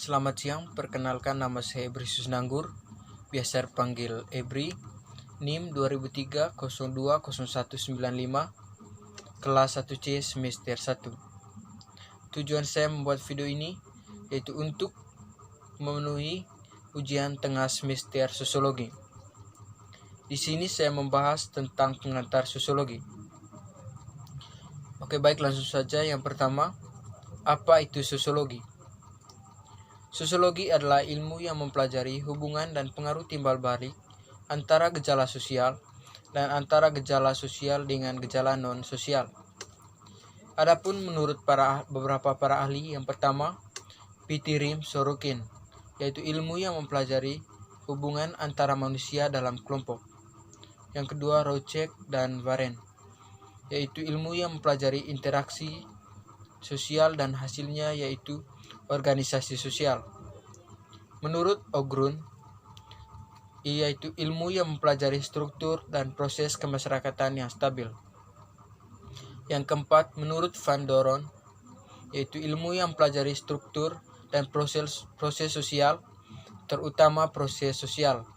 Selamat siang, perkenalkan nama saya Ebri Susnanggur, biasa dipanggil Ebri, NIM 2003-020195, kelas 1C semester 1. Tujuan saya membuat video ini yaitu untuk memenuhi ujian tengah semester sosiologi. Di sini saya membahas tentang pengantar sosiologi. Oke, baik, langsung saja. Yang pertama, apa itu sosiologi? Sosiologi adalah ilmu yang mempelajari hubungan dan pengaruh timbal balik antara gejala sosial dan antara gejala sosial dengan gejala non-sosial. Adapun menurut beberapa para ahli, yang pertama, Pitirim Sorokin, yaitu ilmu yang mempelajari hubungan antara manusia dalam kelompok. Yang kedua, Rocek dan Varen, yaitu ilmu yang mempelajari interaksi sosial dan hasilnya yaitu organisasi sosial. Menurut Ogrun, yaitu ilmu yang mempelajari struktur dan proses kemasyarakatan yang stabil. Yang keempat, menurut Van Doron, yaitu ilmu yang mempelajari struktur dan proses sosial, terutama proses sosial.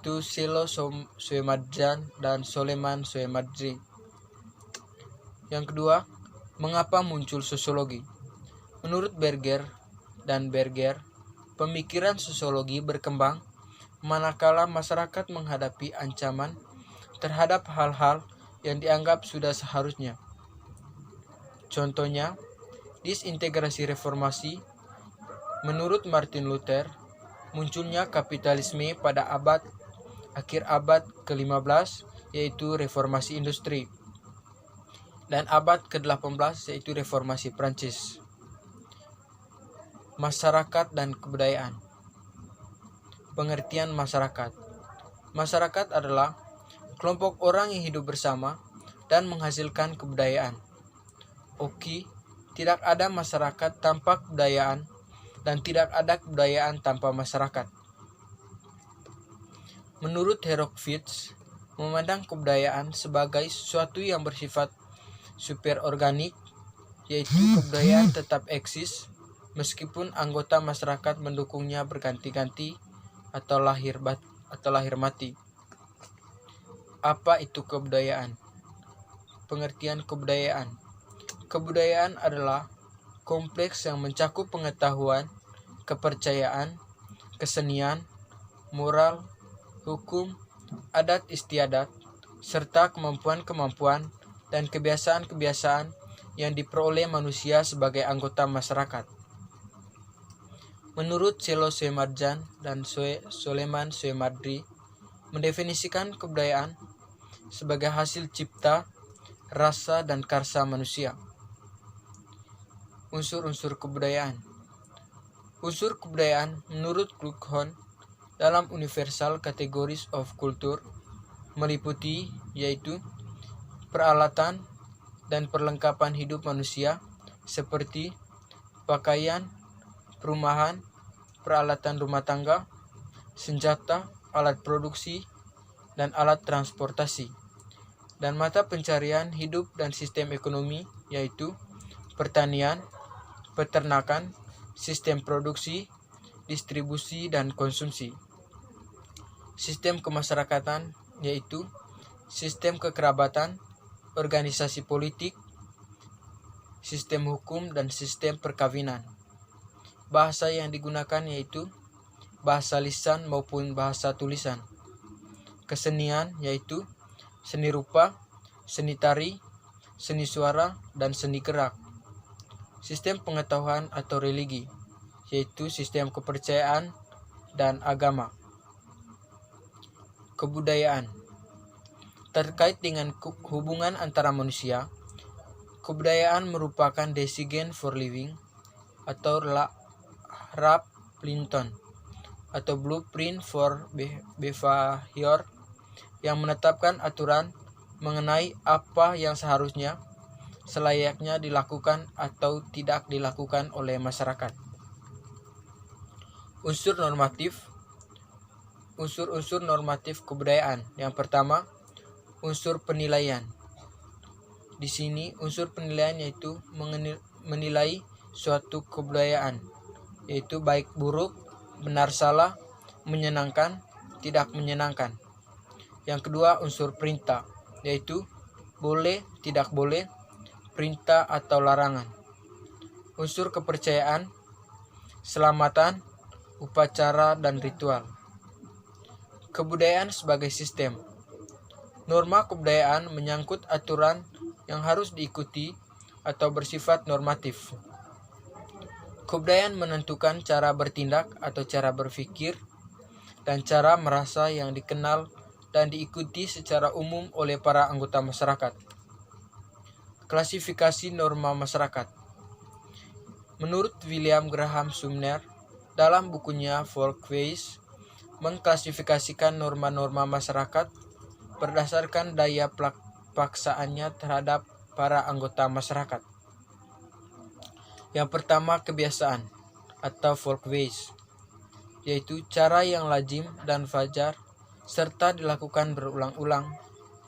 Itu Selo Soemadjan dan Soleman Soemadji. Yang kedua, mengapa muncul sosiologi? Menurut Berger, pemikiran sosiologi berkembang manakala masyarakat menghadapi ancaman terhadap hal-hal yang dianggap sudah seharusnya. Contohnya, disintegrasi reformasi. Menurut Martin Luther, munculnya kapitalisme pada akhir abad ke-15, yaitu reformasi industri, dan abad ke-18, yaitu reformasi Prancis. Masyarakat dan kebudayaan. Pengertian masyarakat. Masyarakat adalah kelompok orang yang hidup bersama dan menghasilkan kebudayaan. Oki, tidak ada masyarakat tanpa kebudayaan dan tidak ada kebudayaan tanpa masyarakat. Menurut Herokvits, memandang kebudayaan sebagai sesuatu yang bersifat superorganik, yaitu kebudayaan tetap eksis meskipun anggota masyarakat mendukungnya berganti-ganti atau lahir mati. Apa itu kebudayaan? Pengertian kebudayaan. Kebudayaan adalah kompleks yang mencakup pengetahuan, kepercayaan, kesenian, moral, hukum, adat istiadat, serta kemampuan-kemampuan dan kebiasaan-kebiasaan yang diperoleh manusia sebagai anggota masyarakat. Menurut Selo Soemadjan dan Soleman Soemadji, mendefinisikan kebudayaan sebagai hasil cipta, rasa, dan karsa manusia. Unsur-unsur kebudayaan. Unsur kebudayaan menurut Kluckhohn dalam Universal Categories of Culture meliputi yaitu peralatan dan perlengkapan hidup manusia seperti pakaian, perumahan, peralatan rumah tangga, senjata, alat produksi, dan alat transportasi, dan mata pencarian hidup dan sistem ekonomi yaitu pertanian, peternakan, sistem produksi, distribusi, dan konsumsi. Sistem kemasyarakatan yaitu sistem kekerabatan, organisasi politik, sistem hukum, dan sistem perkawinan. Bahasa yang digunakan yaitu bahasa lisan maupun bahasa tulisan. Kesenian yaitu seni rupa, seni tari, seni suara, dan seni gerak. Sistem pengetahuan atau religi yaitu sistem kepercayaan dan agama. Kebudayaan. Terkait dengan hubungan antara manusia, kebudayaan merupakan design for living atau Ralph Linton atau blueprint for behavior yang menetapkan aturan mengenai apa yang seharusnya selayaknya dilakukan atau tidak dilakukan oleh masyarakat. Unsur normatif. Unsur-unsur normatif kebudayaan. Yang pertama, unsur penilaian. Di sini unsur penilaian yaitu menilai suatu kebudayaan, yaitu baik buruk, benar salah, menyenangkan, tidak menyenangkan. Yang kedua, unsur perintah, yaitu boleh, tidak boleh, perintah atau larangan. Unsur kepercayaan, selamatan, upacara, dan ritual. Kebudayaan sebagai sistem. Norma kebudayaan menyangkut aturan yang harus diikuti atau bersifat normatif. Kebudayaan menentukan cara bertindak atau cara berpikir dan cara merasa yang dikenal dan diikuti secara umum oleh para anggota masyarakat. Klasifikasi norma masyarakat. Menurut William Graham Sumner, dalam bukunya Folkways, mengklasifikasikan norma-norma masyarakat berdasarkan daya paksaannya terhadap para anggota masyarakat. Yang pertama, kebiasaan atau folkways, yaitu cara yang lazim dan wajar serta dilakukan berulang-ulang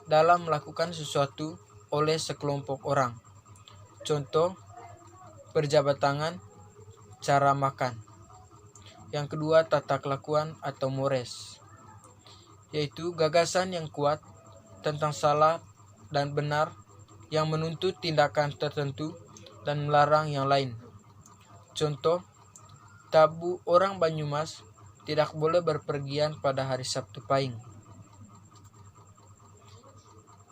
dalam melakukan sesuatu oleh sekelompok orang. Contoh, berjabat tangan, cara makan. Yang kedua, tata kelakuan atau mores, yaitu gagasan yang kuat tentang salah dan benar yang menuntut tindakan tertentu dan melarang yang lain. Contoh, tabu orang Banyumas tidak boleh berpergian pada hari Sabtu Pahing.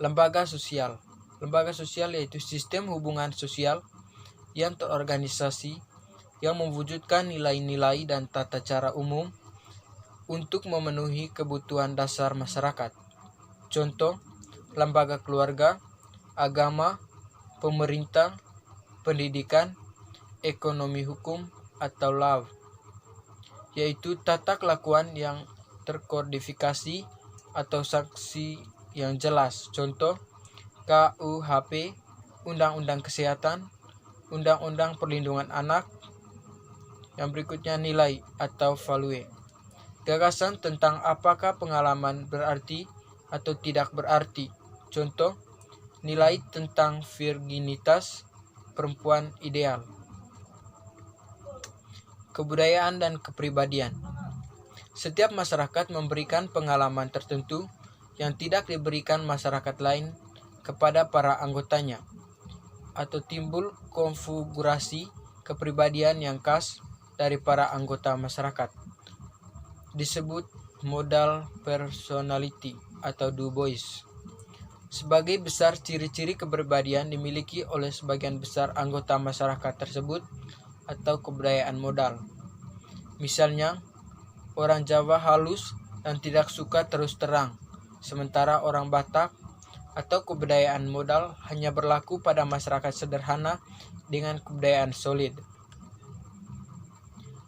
Lembaga sosial. Lembaga sosial yaitu sistem hubungan sosial yang terorganisasi yang mewujudkan nilai-nilai dan tata cara umum untuk memenuhi kebutuhan dasar masyarakat. Contoh, lembaga keluarga, agama, pemerintah, pendidikan, ekonomi hukum, atau law, yaitu tata kelakuan yang terkodifikasi atau sanksi yang jelas. Contoh, KUHP, Undang-Undang Kesehatan, Undang-Undang Perlindungan Anak. Yang berikutnya, nilai atau value. Gagasan tentang apakah pengalaman berarti atau tidak berarti. Contoh, nilai tentang virginitas, perempuan ideal. Kebudayaan dan kepribadian. Setiap masyarakat memberikan pengalaman tertentu yang tidak diberikan masyarakat lain kepada para anggotanya, atau timbul konfigurasi kepribadian yang khas dari para anggota masyarakat. Disebut modal personality atau Du Bois. Sebagai besar ciri-ciri kepribadian dimiliki oleh sebagian besar anggota masyarakat tersebut atau kebudayaan modal. Misalnya, orang Jawa halus dan tidak suka terus terang, sementara orang Batak atau kebudayaan modal hanya berlaku pada masyarakat sederhana dengan kebudayaan solid.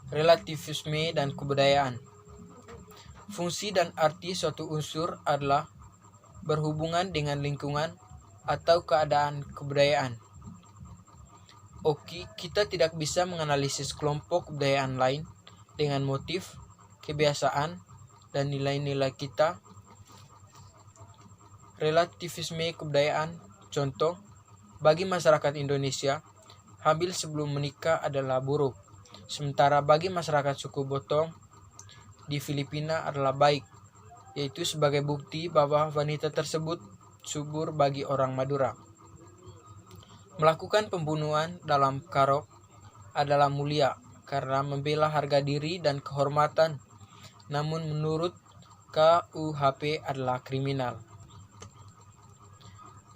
Relativisme dan kebudayaan. Fungsi dan arti suatu unsur adalah berhubungan dengan lingkungan atau keadaan kebudayaan. Oke, kita tidak bisa menganalisis kelompok kebudayaan lain dengan motif, kebiasaan, dan nilai-nilai kita. Relativisme kebudayaan. Contoh, bagi masyarakat Indonesia, hamil sebelum menikah adalah buruk, sementara bagi masyarakat suku Botong di Filipina adalah baik, yaitu sebagai bukti bahwa wanita tersebut subur bagi orang Madura. Melakukan pembunuhan dalam Karok adalah mulia karena membela harga diri dan kehormatan, namun menurut KUHP adalah kriminal.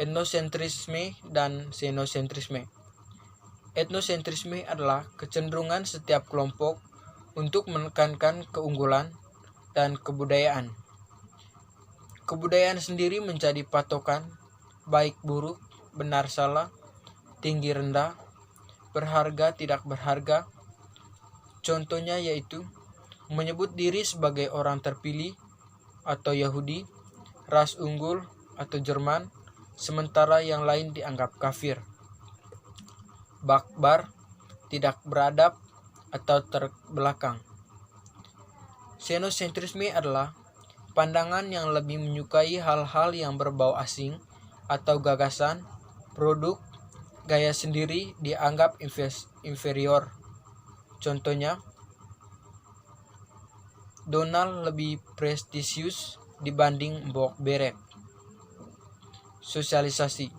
Etnosentrisme dan xenosentrisme. Etnosentrisme adalah kecenderungan setiap kelompok untuk menekankan keunggulan dan kebudayaan. Kebudayaan sendiri menjadi patokan baik buruk, benar salah, tinggi rendah, berharga tidak berharga. Contohnya yaitu menyebut diri sebagai orang terpilih atau Yahudi, ras unggul atau Jerman, sementara yang lain dianggap kafir. Bakbar, tidak beradab atau terbelakang. Xenosentrisme adalah pandangan yang lebih menyukai hal-hal yang berbau asing atau gagasan, produk, gaya sendiri dianggap inferior. Contohnya, Donald lebih prestisius dibanding Mbok Beret. Sosialisasi.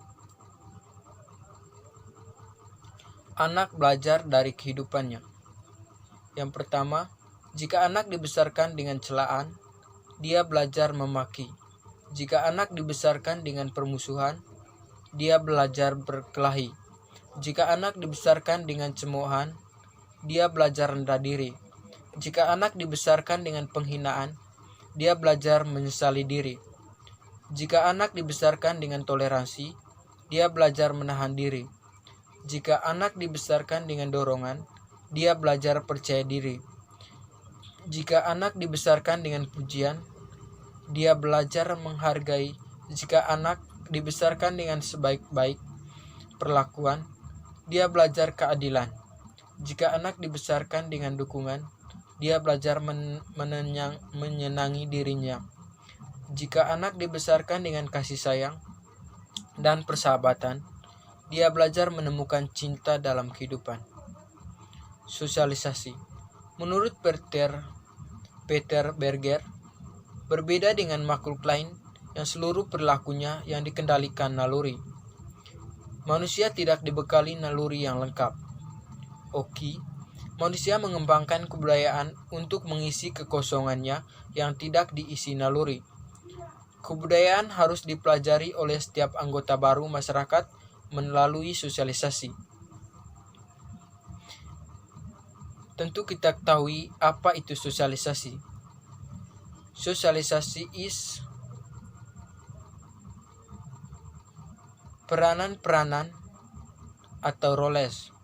Anak belajar dari kehidupannya. Yang pertama, jika anak dibesarkan dengan celaan, dia belajar memaki. Jika anak dibesarkan dengan permusuhan, dia belajar berkelahi. Jika anak dibesarkan dengan cemoohan, dia belajar rendah diri. Jika anak dibesarkan dengan penghinaan, dia belajar menyesali diri. Jika anak dibesarkan dengan toleransi, dia belajar menahan diri. Jika anak dibesarkan dengan dorongan, dia belajar percaya diri. Jika anak dibesarkan dengan pujian, dia belajar menghargai. Jika anak dibesarkan dengan sebaik-baik perlakuan, dia belajar keadilan. Jika anak dibesarkan dengan dukungan, dia belajar menyenangi dirinya. Jika anak dibesarkan dengan kasih sayang dan persahabatan, dia belajar menemukan cinta dalam kehidupan. Sosialisasi. Menurut Peter Berger, berbeda dengan makhluk lain yang seluruh perilakunya yang dikendalikan naluri. Manusia tidak dibekali naluri yang lengkap. Oki, manusia mengembangkan kebudayaan untuk mengisi kekosongannya yang tidak diisi naluri. Kebudayaan harus dipelajari oleh setiap anggota baru masyarakat melalui sosialisasi. Tentu kita ketahui apa itu sosialisasi. Sosialisasi is peranan-peranan atau roles.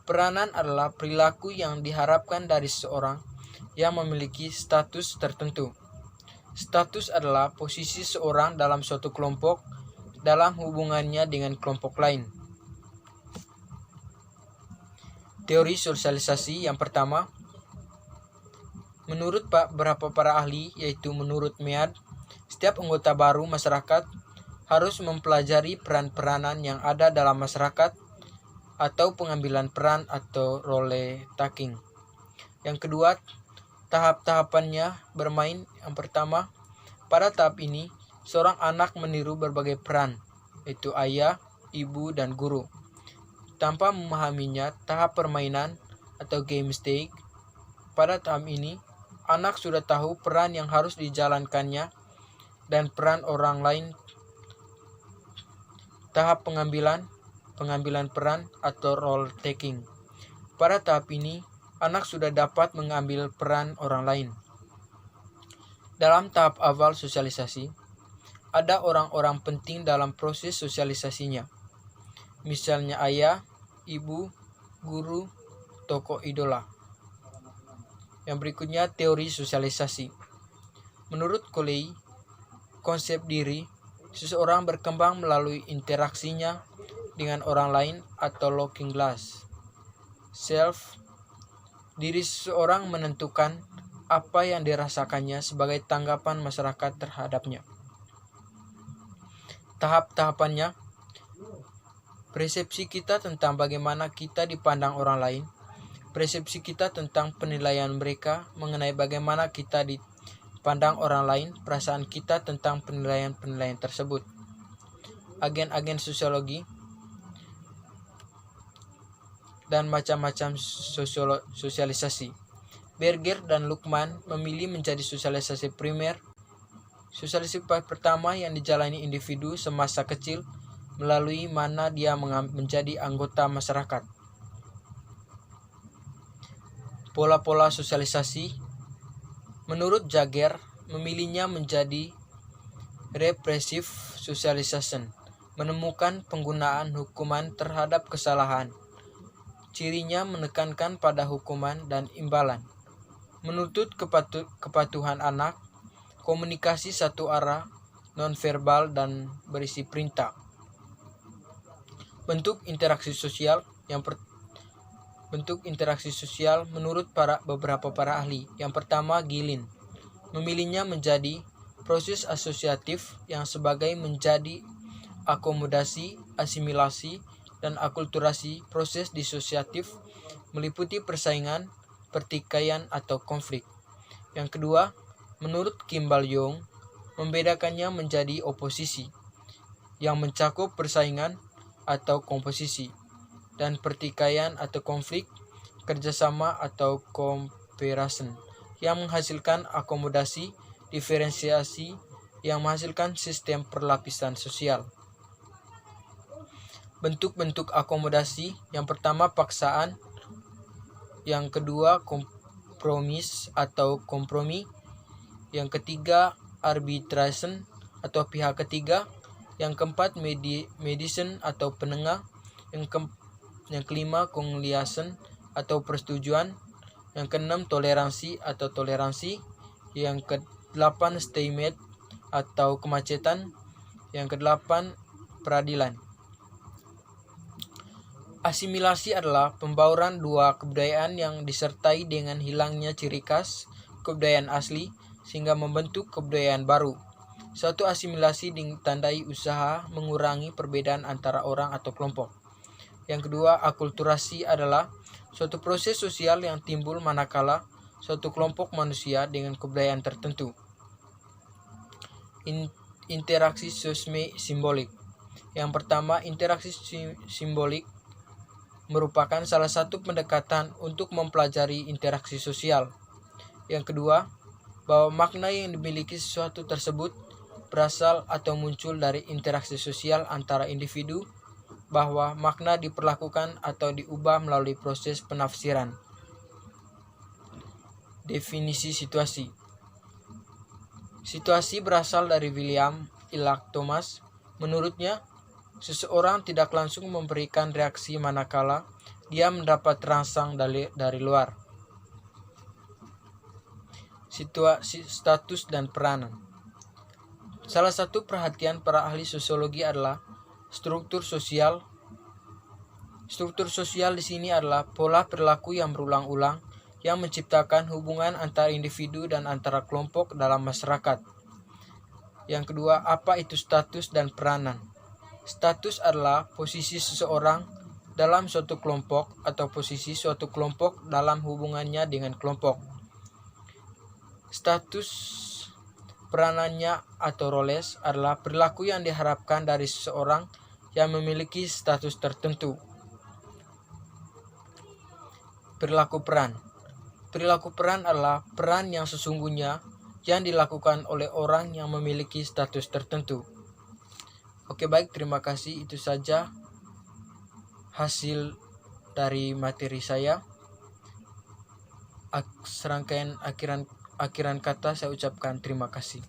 Peranan adalah perilaku yang diharapkan dari seseorang yang memiliki status tertentu. Status adalah posisi seorang dalam suatu kelompok dalam hubungannya dengan kelompok lain. Teori sosialisasi yang pertama, menurut beberapa para ahli, yaitu menurut Mead, setiap anggota baru masyarakat harus mempelajari peran-peranan yang ada dalam masyarakat atau pengambilan peran atau role taking. Yang kedua, tahap-tahapannya bermain. Yang pertama, pada tahap ini, seorang anak meniru berbagai peran, yaitu ayah, ibu, dan guru. Tanpa memahaminya, tahap permainan atau game stage. Pada tahap ini, anak sudah tahu peran yang harus dijalankannya dan peran orang lain. Tahap pengambilan peran atau role taking. Pada tahap ini, anak sudah dapat mengambil peran orang lain. Dalam tahap awal sosialisasi, ada orang-orang penting dalam proses sosialisasinya. Misalnya ayah, ibu, guru, tokoh idola. Yang berikutnya teori sosialisasi. Menurut Coley, konsep diri seseorang berkembang melalui interaksinya dengan orang lain atau looking glass. Self, diri seseorang menentukan apa yang dirasakannya sebagai tanggapan masyarakat terhadapnya. Tahap-tahapannya, persepsi kita tentang bagaimana kita dipandang orang lain, persepsi kita tentang penilaian mereka mengenai bagaimana kita dipandang orang lain, perasaan kita tentang penilaian-penilaian tersebut. Agen-agen sosiologi dan macam-macam sosialisasi. Berger dan Luckman memilih menjadi sosialisasi primer. Sosialisasi pertama yang dijalani individu semasa kecil melalui mana dia menjadi anggota masyarakat. Pola-pola sosialisasi, menurut Jaeger, memilihnya menjadi repressive socialization, menemukan penggunaan hukuman terhadap kesalahan. Cirinya menekankan pada hukuman dan imbalan, menuntut kepatuhan anak, komunikasi satu arah, nonverbal dan berisi perintah. Bentuk interaksi sosial menurut beberapa para ahli. Yang pertama, Gilin memilihnya menjadi proses asosiatif yang sebagai menjadi akomodasi, asimilasi, dan akulturasi proses disosiatif meliputi persaingan, pertikaian, atau konflik. Yang kedua, menurut Kimball Young, membedakannya menjadi oposisi, yang mencakup persaingan atau komposisi, dan pertikaian atau konflik, kerjasama atau cooperation, yang menghasilkan akomodasi, diferensiasi, yang menghasilkan sistem perlapisan sosial. Bentuk-bentuk akomodasi, yang pertama paksaan, yang kedua kompromis atau kompromi, yang ketiga arbitration atau pihak ketiga, yang keempat mediation atau penengah, yang kelima conciliation atau persetujuan, yang keenam toleransi atau toleransi, yang kedelapan stalemate atau kemacetan, yang kedelapan peradilan. Asimilasi adalah pembauran dua kebudayaan yang disertai dengan hilangnya ciri khas kebudayaan asli sehingga membentuk kebudayaan baru. Suatu asimilasi ditandai usaha mengurangi perbedaan antara orang atau kelompok. Yang kedua, akulturasi adalah suatu proses sosial yang timbul manakala suatu kelompok manusia dengan kebudayaan tertentu. Interaksi sosio-simbolik. Yang pertama, interaksi simbolik merupakan salah satu pendekatan untuk mempelajari interaksi sosial. Yang kedua, bahwa makna yang dimiliki sesuatu tersebut berasal atau muncul dari interaksi sosial antara individu, bahwa makna diperlakukan atau diubah melalui proses penafsiran. Definisi situasi. Situasi berasal dari William Ellak Thomas. Menurutnya, seseorang tidak langsung memberikan reaksi manakala dia mendapat terangsang dari luar. Situasi, status, dan peranan. Salah satu perhatian para ahli sosiologi adalah struktur sosial. Struktur sosial di sini adalah pola perilaku yang berulang-ulang yang menciptakan hubungan antara individu dan antara kelompok dalam masyarakat. Yang kedua, apa itu status dan peranan? Status adalah posisi seseorang dalam suatu kelompok atau posisi suatu kelompok dalam hubungannya dengan kelompok. Status peranannya atau roles adalah perilaku yang diharapkan dari seseorang yang memiliki status tertentu. Perilaku peran. Perilaku peran adalah peran yang sesungguhnya yang dilakukan oleh orang yang memiliki status tertentu. Oke, baik, terima kasih. Itu saja hasil dari materi saya. Serangkaian akhiran kata saya ucapkan terima kasih.